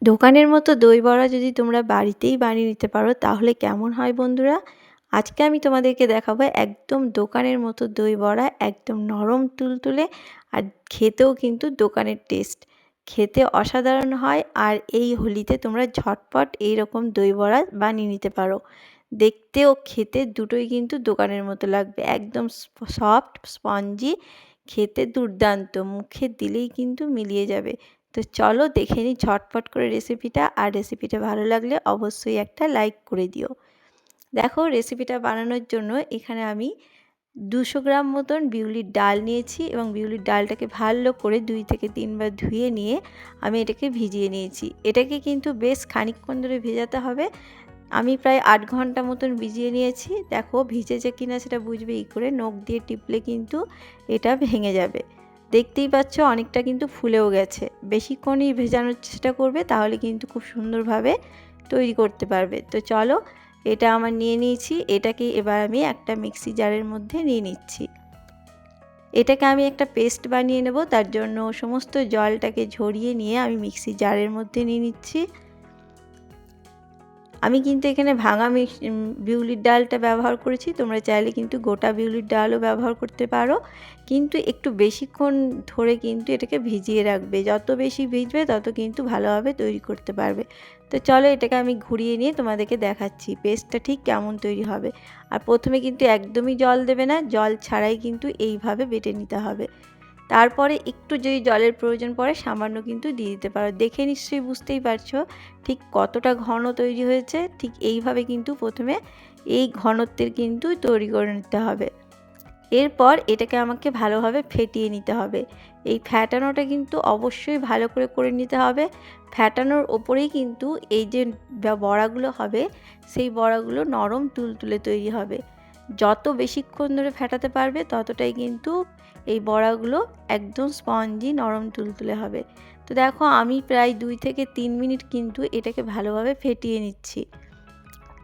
দোকানের মতো দই বড়া যদি তোমরা বাড়িতেই বানিয়ে নিতে পারো তাহলে কেমন হয় বন্ধুরা। আজকে আমি তোমাদেরকে দেখাবো একদম দোকানের মতো দই বড়া, একদম নরম তুলতুলে আর খেতেও কিন্তু দোকানের টেস্ট। খেতে অসাধারণ হয়। আর এই হোলিতে তোমরা ঝটপট এইরকম দই বড়া বানিয়ে নিতে পারো। দেখতে ও খেতে দুটোই কিন্তু দোকানের মতো লাগবে, একদম সফট স্পঞ্জি, খেতে দুর্দান্ত, মুখে দিলেই কিন্তু মিলিয়ে যাবে। তো চলো দেখে নিই ঝটপট করে রেসিপিটা। আর রেসিপিটা ভালো লাগলে অবশ্যই একটা লাইক করে দিও। দেখো রেসিপিটা বানানোর জন্য এখানে আমি 200 গ্রাম মতন বিউলির ডাল নিয়েছি এবং বিউলির ডালটাকে ভালো করে 2 থেকে 3 বার ধুয়ে নিয়ে আমি এটাকে ভিজিয়ে নিয়েছি। এটাকে কিন্তু বেশ খানিকক্ষণ ধরে ভেজাতে হবে। আমি প্রায় 8 ঘন্টা মতন ভিজিয়ে নিয়েছি। দেখো ভিজেছে কিনা সেটা বুঝবে এই করে নখ দিয়ে টিপলে কিন্তু এটা ভেঙে যাবে। দেখতেই পাচ্ছ অনেকটা কিন্তু ফুলেও গেছে। বেশিক্ষণই ভেজানোর চেষ্টা করবে, তাহলে কিন্তু খুব সুন্দরভাবে তৈরি করতে পারবে। তো চলো, এটা আমার নিয়ে নিয়েছি। এটাকে এবার আমি একটা মিক্সি জারের মধ্যে নিয়ে নিচ্ছি। এটাকে আমি একটা পেস্ট বানিয়ে নেব। তার জন্য সমস্ত জলটাকে ঝরিয়ে নিয়ে আমি মিক্সি জারের মধ্যে নিয়ে নিচ্ছি। আমি কিন্তু এখানে ভাঙা বিউলির ডালটা ব্যবহার করেছি। তোমরা চাইলে কিন্তু গোটা বিউলির ডালও ব্যবহার করতে পারো, কিন্তু একটু বেশিক্ষণ ধরে কিন্তু এটাকে ভিজিয়ে রাখবে। যত বেশি ভিজবে তত কিন্তু ভালোভাবে তৈরি করতে পারবে। তো চলো এটাকে আমি ঘুরিয়ে নিয়ে তোমাদেরকে দেখাচ্ছি পেস্টটা ঠিক কেমন তৈরি হবে। আর প্রথমে কিন্তু একদমই জল দেবে না, জল ছাড়াই কিন্তু এইভাবে বেটে নিতে হবে। তারপরে একটু যদি জলের প্রয়োজন পড়ে সামান্য কিন্তু দিয়ে দিতে পারো। দেখে নিশ্চয়ই বুঝতেই পারছো ঠিক কতটা ঘন তৈরি হয়েছে। ঠিক এইভাবে কিন্তু প্রথমে এই ঘনত্বের কিন্তু তৈরি করে নিতে হবে। এরপর এটাকে আমাকে ভালোভাবে ফেটিয়ে নিতে হবে। এই ফ্যাটানোটা কিন্তু অবশ্যই ভালো করে করে নিতে হবে। ফ্যাটানোর ওপরেই কিন্তু এই যে বড়াগুলো হবে সেই বড়াগুলো নরম তুলতুলে তৈরি হবে। যত বেশিক্ষণ ধরে ফেটাতে পারবে ততটাই কিন্তু এই বড়াগুলো একদম স্পঞ্জি নরম তুলতুলে হবে। তো দেখো আমি প্রায় 2 থেকে 3 মিনিট কিন্তু এটাকে ভালোভাবে ফেটিয়ে নিচ্ছি।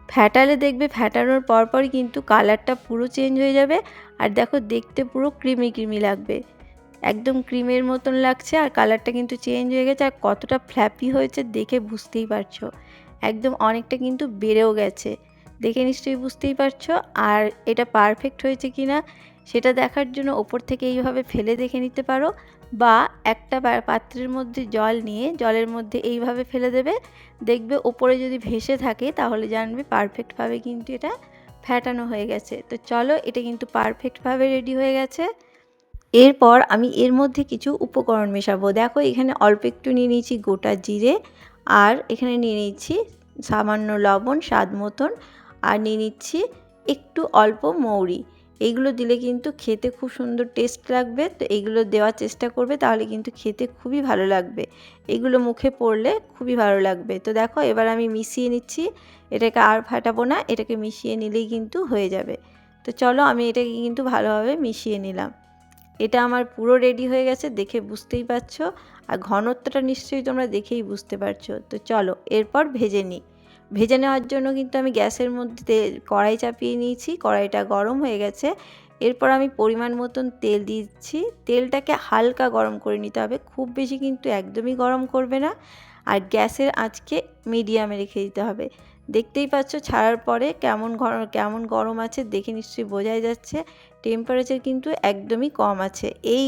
ফ্যাটালে দেখবে ফ্যাটানোর পরপরই কিন্তু কালারটা পুরো চেঞ্জ হয়ে যাবে। আর দেখো দেখতে পুরো ক্রিমি ক্রিমি লাগবে, একদম ক্রিমের মতন লাগছে। আর কালারটা কিন্তু চেঞ্জ হয়ে গেছে। আর কতটা ফ্ল্যাপি হয়েছে দেখে বুঝতেই পারছো, একদম অনেকটা কিন্তু বেড়েও গেছে। দেখে নিশ্চয়ই বুঝতেই পারছো। আর এটা পারফেক্ট হয়েছে কি না সেটা দেখার জন্য ওপর থেকে এইভাবে ফেলে দেখে নিতে পারো, বা একটা পাত্রের মধ্যে জল নিয়ে জলের মধ্যে এইভাবে ফেলে দেবে। দেখবে ওপরে যদি ভেসে থাকে তাহলে জানবে পারফেক্টভাবে কিন্তু এটা ফ্যাটানো হয়ে গেছে। তো চলো, এটা কিন্তু পারফেক্টভাবে রেডি হয়ে গেছে। এরপর আমি এর মধ্যে কিছু উপকরণ মেশাবো। দেখো এখানে অল্প একটু নিয়ে নিয়েছি গোটা জিরে, আর এখানে নিয়ে নিচ্ছি সামান্য লবণ স্বাদ মতন, আর নিয়ে নিচ্ছি একটু অল্প মৌরি। এইগুলো দিলে কিন্তু খেতে খুব সুন্দর টেস্ট লাগবে। তো এইগুলো দেওয়ার চেষ্টা করবে, তাহলে কিন্তু খেতে খুবই ভালো লাগবে। এগুলো মুখে পড়লে খুবই ভালো লাগবে। তো দেখো এবার আমি মিশিয়ে নিচ্ছি। এটাকে আর ফাটাবো না, এটাকে মিশিয়ে নিলেই কিন্তু হয়ে যাবে। তো চলো আমি এটাকে কিন্তু ভালোভাবে মিশিয়ে নিলাম। এটা আমার পুরো রেডি হয়ে গেছে, দেখে বুঝতেই পারছো। আর ঘনত্বটা নিশ্চয়ই তোমরা দেখেই বুঝতে পারছো। তো চলো এরপর ভেজে নিই। ভেজে নেওয়ার জন্য কিন্তু আমি গ্যাসের মধ্যে কড়াই চাপিয়ে নিয়েছি। কড়াইটা গরম হয়ে গেছে। এরপর আমি পরিমাণ মতন তেল দিচ্ছি। তেলটাকে হালকা গরম করে নিতে হবে, খুব বেশি কিন্তু একদমই গরম করবে না। আর গ্যাসের আঁচকে মিডিয়ামে রেখে দিতে হবে। দেখতেই পাচ্ছ ছাড়ার পরে কেমন গরম আছে, দেখে নিশ্চয়ই বোঝাই যাচ্ছে। টেম্পারেচার কিন্তু একদমই কম আছে। এই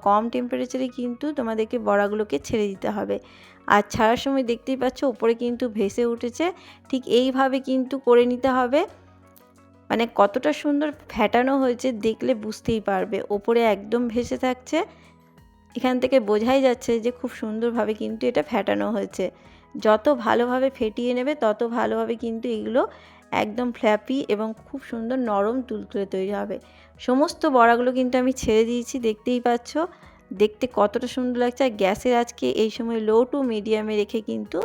কম টেম্পারেচারে কিন্তু তোমাদেরকে বড়াগুলোকে ছেড়ে দিতে হবে। আর ছাড়ার সময় দেখতেই পাচ্ছ উপরে কিন্তু ভেসে উঠেছে। ঠিক এইভাবে কিন্তু করে নিতে হবে। মানে কতটা সুন্দর ফ্যাটানো হয়েছে দেখলে বুঝতেই পারবে, ওপরে একদম ভেসে থাকছে। এখান থেকে বোঝাই যাচ্ছে যে খুব সুন্দরভাবে কিন্তু এটা ফ্যাটানো হয়েছে। যত ভালোভাবে ফেটিয়ে নেবে তত ভালোভাবে কিন্তু এগুলো একদম ফ্ল্যাপি এবং খুব সুন্দর নরম তুলতুলে তৈরি হবে। সমস্ত বড়াগুলো কিন্তু আমি ছেড়ে দিয়েছি, দেখতেই পাচ্ছ দেখতে কতটা সুন্দর লাগছে। আর গ্যাসের আজকে এই সময় লো টু মিডিয়ামে রেখে কিন্তু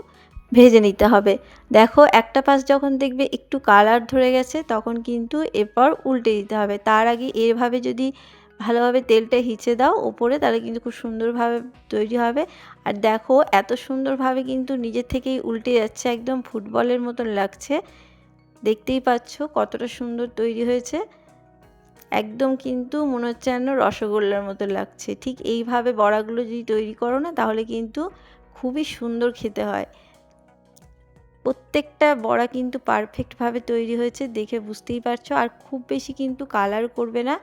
ভেজে নিতে হবে। দেখো একটা পাশ যখন দেখবে একটু কালার ধরে গেছে তখন কিন্তু এরপর উল্টে দিতে হবে। তার আগে এভাবে যদি ভালোভাবে তেলটা হিচে দাও ওপরে, তাহলে কিন্তু খুব সুন্দরভাবে তৈরি হবে। আর দেখো এত সুন্দরভাবে কিন্তু নিজের থেকেই উল্টে যাচ্ছে, একদম ফুটবলের মতন লাগছে। দেখতেই পাচ্ছ কতটা সুন্দর তৈরি হয়েছে। একদম কিন্তু মনে হচ্ছে যেন রসগোল্লার মতো লাগছে। ঠিক এইভাবে বড়াগুলো যদি তৈরি করো না তাহলে কিন্তু খুবই সুন্দর খেতে হয়। প্রত্যেকটা বড়া কিন্তু পারফেক্টভাবে তৈরি হয়েছে, দেখে বুঝতেই পারছো। আর খুব বেশি কিন্তু কালার করবে না,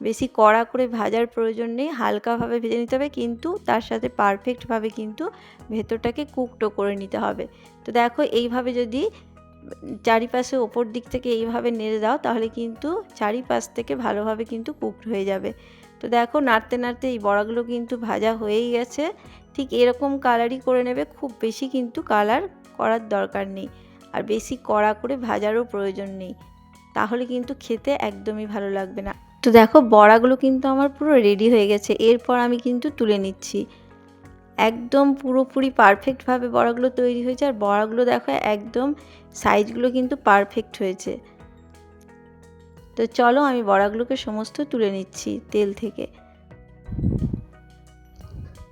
বেশি কড়া করে ভাজার প্রয়োজন নেই, হালকাভাবে ভেজে নিতে হবে, কিন্তু তার সাথে পারফেক্টভাবে কিন্তু ভেতরটাকে কুকড করে নিতে হবে। তো দেখো এইভাবে যদি চারিপাশে ওপর দিক থেকে এইভাবে নেড়ে দাও তাহলে কিন্তু চারিপাশ থেকে ভালোভাবে কিন্তু কুকড হয়ে যাবে। তো দেখো নাড়তে নাড়তে এই বড়াগুলো কিন্তু ভাজা হয়েই গেছে। ঠিক এরকম কালারই করে নেবে, খুব বেশি কিন্তু কালার করার দরকার নেই, আর বেশি কড়া করে ভাজারও প্রয়োজন নেই, তাহলে কিন্তু খেতে একদমই ভালো লাগবে না। তো দেখো বড়াগুলো কিন্তু আমার পুরো রেডি হয়ে গেছে, এরপর আমি কিন্তু তুলে নিচ্ছি। একদম পুরোপুরি পারফেক্টভাবে বড়াগুলো তৈরি হয়েছে, আর বড়াগুলো দেখো একদম সাইজগুলো কিন্তু পারফেক্ট হয়েছে। তো চলো আমি বড়াগুলোকে সমস্ত তুলে নিচ্ছি তেল থেকে।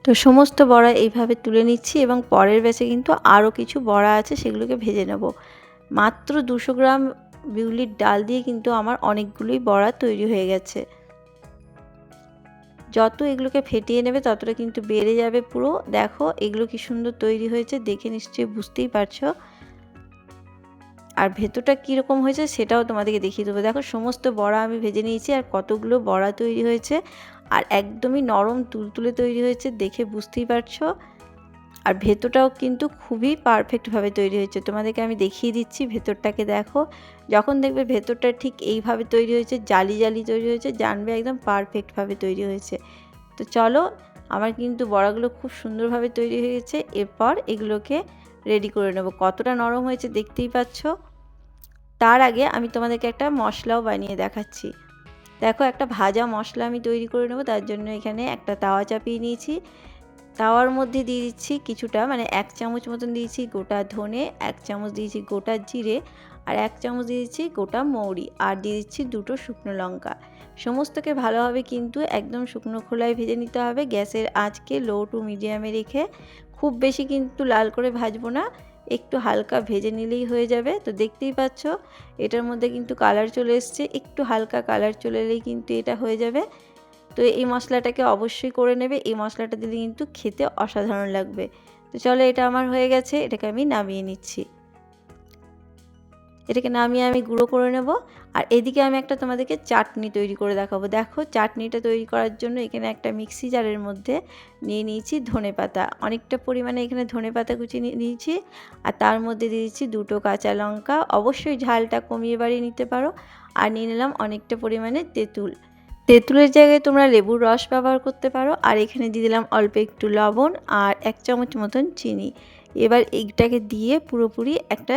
তো সমস্ত বড়া এইভাবে তুলে নিচ্ছি, এবং পরের ব্যাচে কিন্তু আরও কিছু বড়া আছে, সেগুলোকে ভেজে নেব। মাত্র 200 গ্রাম বিউলির ডাল দিয়ে কিন্তু আমার অনেকগুলোই বড়া তৈরি হয়ে গেছে। যত এগুলোকে ফেটিয়ে নেবে ততটা কিন্তু বেড়ে যাবে পুরো। দেখো এগুলো কি সুন্দর তৈরি হয়েছে, দেখে নিশ্চয়ই বুঝতেই পারছো। আর ভেতরটা কীরকম হয়েছে সেটাও তোমাদেরকে দেখিয়ে দেবো। দেখো সমস্ত বড়া আমি ভেজে নিয়েছি, আর কতগুলো বড়া তৈরি হয়েছে, আর একদমই নরম তুলতুলে তৈরি হয়েছে, দেখে বুঝতেই পারছো। আর ভেতরটাও কিন্তু খুবই পারফেক্টভাবে তৈরি হয়েছে, তোমাদেরকে আমি দেখিয়ে দিচ্ছি ভেতরটাকে। দেখো যখন দেখবে ভেতরটা ঠিক এইভাবে তৈরি হয়েছে, জালি জালি তৈরি হয়েছে, জানবে একদম পারফেক্টভাবে তৈরি হয়েছে। তো চলো আমার কিন্তু বড়াগুলো খুব সুন্দরভাবে তৈরি হয়ে গেছে, এরপর এগুলোকে রেডি করে নেব। কতটা নরম হয়েছে দেখতেই পাচ্ছ। তার আগে আমি তোমাদেরকে একটা মশলাও বানিয়ে দেখাচ্ছি। দেখো একটা ভাজা মশলা আমি তৈরি করে নেব, তার জন্য এখানে একটা তাওয়া চাপিয়ে নিয়েছি। তাওয়ার মধ্যে দিয়ে দিচ্ছি কিছুটা, মানে 1 চামচ মতন দিয়েছি গোটা ধনে, 1 চামচ দিয়েছি গোটা জিরে, আর 1 চামচ দিয়েছি গোটা মৌরি, আর দিয়ে দিচ্ছি 2টো শুকনো লঙ্কা। সমস্তকে ভালোভাবে কিন্তু একদম শুকনো খোলায় ভেজে নিতে হবে, গ্যাসের আঁচকে লো টু মিডিয়ামে রেখে। খুব বেশি কিন্তু লাল করে ভাজবো না, একটু হালকা ভেজে নিলেই হয়ে যাবে। তো দেখতেই পাচ্ছ এটার মধ্যে কিন্তু কালার চলে এসছে, একটু হালকা কালার চলে এলেই কিন্তু এটা হয়ে যাবে। তো এই মশলাটাকে অবশ্যই করে নেবে, এই মশলাটা দিলে কিন্তু খেতে অসাধারণ লাগবে। তো চলো এটা আমার হয়ে গেছে, এটাকে আমি নামিয়ে নিচ্ছি। এটাকে নামিয়ে আমি গুঁড়ো করে নেব। আর এদিকে আমি একটা তোমাদেরকে চাটনি তৈরি করে দেখাবো। দেখো চাটনিটা তৈরি করার জন্য এখানে একটা মিক্সি জারের মধ্যে নিয়ে নিয়েছি ধনেপাতা, অনেকটা পরিমাণে এখানে ধনেপাতা কুচিয়ে নিয়েছি, আর তার মধ্যে দিয়ে দিচ্ছি 2টো কাঁচা লঙ্কা, অবশ্যই ঝালটা কমিয়ে বাড়িয়ে নিতে পারো। আর নিয়ে নিলাম অনেকটা পরিমাণে তেঁতুল, তেঁতুলের জায়গায় তোমরা লেবুর রস ব্যবহার করতে পারো। আর এখানে দিয়ে দিলাম অল্প একটু লবণ আর 1 চামচ মতন চিনি। এবার এইটাকে দিয়ে পুরোপুরি একটা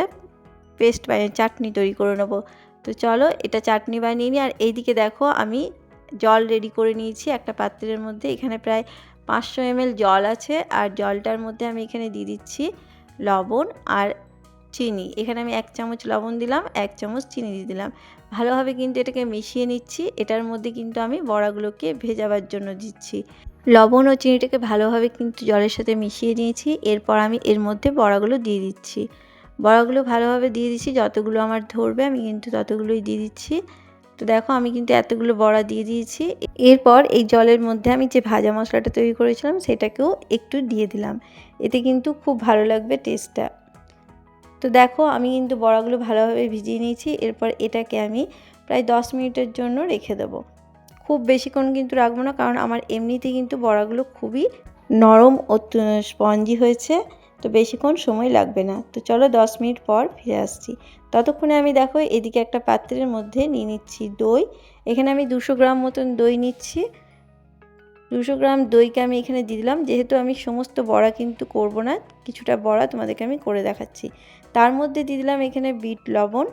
পেস্ট বানিয়ে চাটনি তৈরি করে নেবো। তো চলো এটা চাটনি বানিয়ে নিই। আর এইদিকে দেখো আমি জল রেডি করে নিয়েছি একটা পাত্রের মধ্যে, এখানে প্রায় 500 ml জল আছে, আর জলটার মধ্যে আমি এখানে দিয়ে দিচ্ছি লবণ আর চিনি। এখানে আমি 1 চামচ লবণ দিলাম, 1 চামচ চিনি দিয়ে দিলাম। ভালোভাবে কিন্তু এটাকে মিশিয়ে নিচ্ছি। এটার মধ্যে কিন্তু আমি বড়াগুলোকে ভেজাবার জন্য দিচ্ছি। লবণ ও চিনিটাকে ভালোভাবে কিন্তু জলের সাথে মিশিয়ে নিয়েছি, এরপর আমি এর মধ্যে বড়াগুলো দিয়ে দিচ্ছি। বড়াগুলো ভালোভাবে দিয়ে দিচ্ছি, যতগুলো আমার ধরবে আমি কিন্তু ততগুলোই দিয়ে দিচ্ছি। তো দেখো আমি কিন্তু এতগুলো বড়া দিয়ে দিয়েছি। এরপর এই জলের মধ্যে আমি যে ভাজা মশলাটা তৈরি করেছিলাম সেটাকেও একটু দিয়ে দিলাম, এতে কিন্তু খুব ভালো লাগবে টেস্টটা। তো দেখো আমি কিন্তু বড়াগুলো ভালোভাবে ভিজিয়ে নিয়েছি, এরপর এটাকে আমি প্রায় 10 মিনিটের জন্য রেখে দেবো। খুব বেশিক্ষণ কিন্তু রাখবো না, কারণ আমার এমনিতে কিন্তু বড়াগুলো খুবই নরম ও স্পঞ্জি হয়েছে, তো বেশিক্ষণ সময় লাগবে না। তো চলো 10 মিনিট পর ফিরে আসছি। ততক্ষণে আমি দেখো এদিকে একটা পাত্রের মধ্যে নিয়ে নিচ্ছি দই। এখানে আমি 200 গ্রাম মতন দই নিচ্ছি। 200 গ্রাম দইকে আমি এখানে দিয়ে দিলাম, যেহেতু আমি সমস্ত বড়া কিন্তু করব না, কিছুটা বড়া তোমাদেরকে আমি করে দেখাচ্ছি। তার মধ্যে দিয়ে দিলাম এখানে বিট লবণ,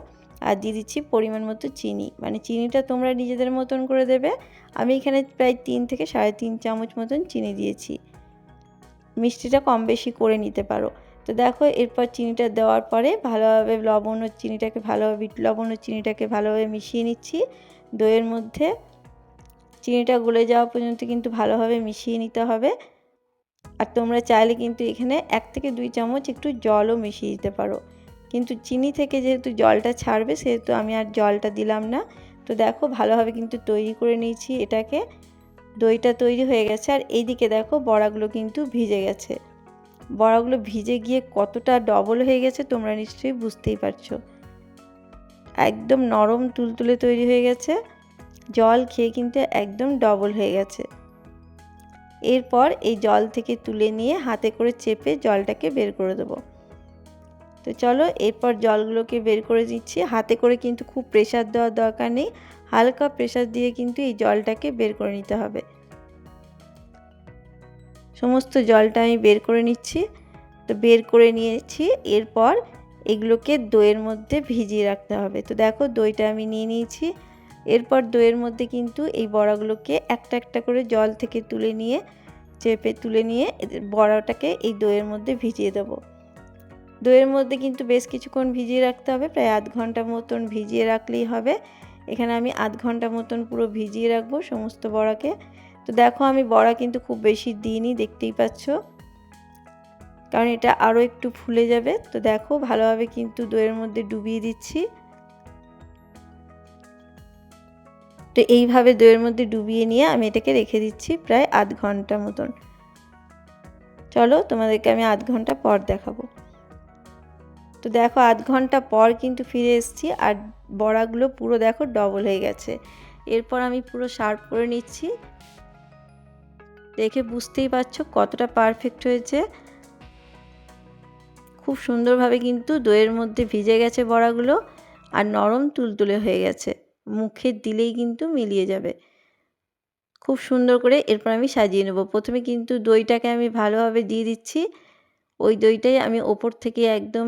আর দিয়ে দিচ্ছি পরিমাণ মতো চিনি, মানে চিনিটা তোমরা নিজেদের মতন করে দেবে। আমি এখানে প্রায় 3 থেকে 3.5 চামচ মতন চিনি দিয়েছি, মিষ্টিটা কম বেশি করে নিতে পারো। তো দেখো এরপর চিনিটা দেওয়ার পরে ভালোভাবে লবণ ও চিনিটাকে ভালোভাবে বিট লবণ ও চিনিটাকে ভালোভাবে মিশিয়ে নিচ্ছি দইয়ের মধ্যে। চিনিটা গলে যাওয়া পর্যন্ত কিন্তু ভালোভাবে মিশিয়ে নিতে হবে। আর তোমরা চাইলে কিন্তু এখানে 1 থেকে 2 চামচ একটু জলও মিশিয়ে দিতে পারো, কিন্তু চিনি থেকে যেহেতু জলটা ছাড়বে সেহেতু আমি আর জলটা দিলাম না। তো দেখো ভালোভাবে কিন্তু তৈরি করে নিয়েছি এটাকে, দইটা তৈরি হয়ে গেছে। আর এইদিকে দেখো বড়াগুলো কিন্তু ভিজে গেছে। বড়াগুলো ভিজে গিয়ে কতটা ডবল হয়ে গেছে তোমরা নিশ্চয়ই বুঝতেই পারছো। একদম নরম তুলতুলে তৈরি হয়ে গেছে, জল খেয়ে কিন্তু একদম ডবল হয়ে গেছে। এরপর এই জল থেকে তুলে নিয়ে হাতে করে চেপে জলটাকে বের করে দেবো। তো চলো এরপর জলগুলোকে বের করে দিচ্ছি। হাতে করে কিন্তু খুব প্রেসার দেওয়ার দরকার নেই, হালকা প্রেসার দিয়ে কিন্তু এই জলটাকে বের করে নিতে হবে। সমস্ত জলটা আমি বের করে নিচ্ছি। তো বের করে নিয়েছি, এরপর এগুলোকে দইয়ের মধ্যে ভিজিয়ে রাখতে হবে। তো দেখো দইটা আমি নিয়ে নিয়েছি। এরপর দইয়ের মধ্যে কিন্তু এই বড়াগুলোকে একটা একটা করে জল থেকে তুলে নিয়ে চেপে তুলে নিয়ে বড়াটাকে এই দইয়ের মধ্যে ভিজিয়ে দেবো। দইয়ের মধ্যে কিন্তু বেশ কিছুক্ষণ ভিজিয়ে রাখতে হবে, প্রায় আধ ঘন্টা মতন ভিজিয়ে রাখলেই হবে। এখানে আমি আধ ঘন্টা মতন পুরো ভিজিয়ে রাখবো সমস্ত বড়াকে। তো দেখো আমি বড়া কিন্তু খুব বেশি দিইনি, দেখতেই পাচ্ছ, কারণ এটা আরও একটু ফুলে যাবে। তো দেখো ভালোভাবে কিন্তু দইয়ের মধ্যে ডুবিয়ে দিচ্ছি। তো এইভাবে দইয়ের মধ্যে ডুবিয়ে নিয়ে আমি এটাকে রেখে দিচ্ছি প্রায় আধ ঘন্টা মতন। চলো তোমাদেরকে আমি আধ ঘন্টা পর দেখাবো। তো দেখো আধ ঘন্টা পর কিন্তু ফিরে এসেছি, আর বড়াগুলো পুরো দেখো ডবল হয়ে গেছে। এরপর আমি পুরো সার্ভ করে নিচ্ছি। দেখে বুঝতেই পারছো কতটা পারফেক্ট হয়েছে। খুব সুন্দরভাবে কিন্তু দইয়ের মধ্যে ভিজে গেছে বড়াগুলো, আর নরম তুলতুলে হয়ে গেছে, মুখে দিলেই কিন্তু মিলিয়ে যাবে খুব সুন্দর করে। এরপর আমি সাজিয়ে নেব। প্রথমে কিন্তু দইটাকে আমি ভালোভাবে দিয়ে দিচ্ছি, ওই দইটাই আমি ওপর থেকে একদম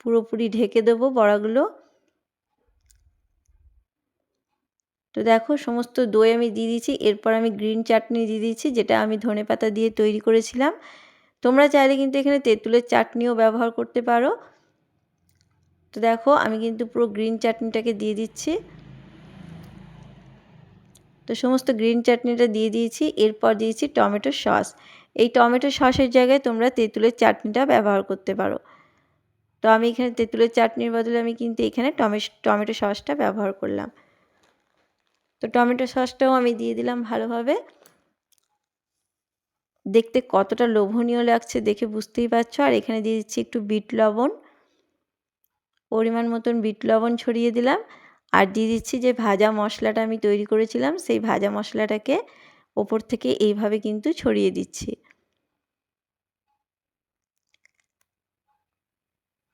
পুরোপুরি ঢেকে দেবো বড়াগুলো। তো দেখো সমস্ত দই আমি দিয়ে দিয়েছি। এরপর আমি গ্রিন চাটনি দিয়ে দিয়েছি, যেটা আমি ধনেপাতা দিয়ে তৈরি করেছিলাম। তোমরা চাইলে কিন্তু এখানে তেঁতুলের চাটনিও ব্যবহার করতে পারো। তো দেখো আমি কিন্তু পুরো গ্রিন চাটনিটাকে দিয়ে দিচ্ছি। তো সমস্ত গ্রিন চাটনিটা দিয়ে দিয়েছি। এরপর দিয়েছি টমেটো সস। এই টমেটো সসের জায়গায় তোমরা তেঁতুলের চাটনিটা ব্যবহার করতে পারো। তো আমি এখানে তেঁতুলের চাটনির বদলে আমি কিন্তু এখানে টমেটো সসটা ব্যবহার করলাম। তো টমেটো সসটাও আমি দিয়ে দিলাম ভালোভাবে। দেখতে কতটা লোভনীয় লাগছে দেখে বুঝতেই পারছো। আর এখানে দিয়ে দিচ্ছি একটু বিট লবণ, পরিমাণ মতন বিট লবণ ছড়িয়ে দিলাম। আর দিয়ে দিচ্ছি যে ভাজা মশলাটা আমি তৈরি করেছিলাম, সেই ভাজা মশলাটাকে ওপর থেকে এইভাবে কিন্তু ছড়িয়ে দিচ্ছি।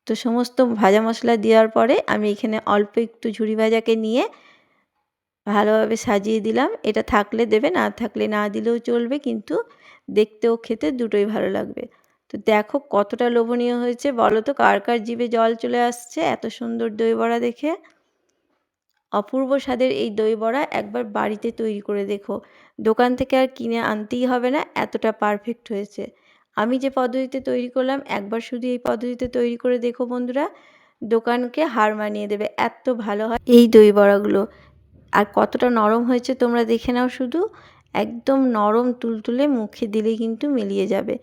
তো সমস্ত ভাজা মশলা দেওয়ার পরে আমি এখানে অল্প একটু ঝুরি ভাজাকে নিয়ে ভালোভাবে সাজিয়ে দিলাম। এটা থাকলে দেবে, না থাকলে না দিলেও চলবে, কিন্তু দেখতেও খেতে দুটোই ভালো লাগবে। তো দেখো কতটা লোভনীয় হয়েছে, বলো তো কার কার জিভে জল চলে আসছে এত সুন্দর দই বড়া দেখে। অপূর্ব স্বাদের এই দই বড়া একবার বাড়িতে তৈরি করে দেখো, দোকান থেকে আর কিনে আনতেই হবে না, এতটা পারফেক্ট হয়েছে। আমি যে পদ্ধতিতে তৈরি করলাম একবার শুধু এই পদ্ধতিতে তৈরি করে দেখো বন্ধুরা, দোকানকে হার মানিয়ে দেবে, এত ভালো হয় এই দই বড়াগুলো। আর কতটা নরম হয়েছে তোমরা দেখে নাও শুধু, একদম নরম তুলতুলে, মুখে দিলেই কিন্তু মিলিয়ে যাবে।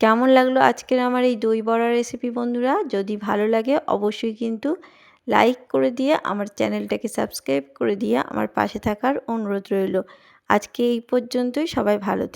কেমন লাগলো আজকের আমার এই দই বড়া রেসিপি বন্ধুরা? যদি ভালো লাগে অবশ্যই কিন্তু লাইক করে দিয়ে আমার চ্যানেলটাকে সাবস্ক্রাইব করে দিয়ে আমার পাশে থাকার অনুরোধ রইল। আজকে এই পর্যন্তই, সবাই ভালো থেকো।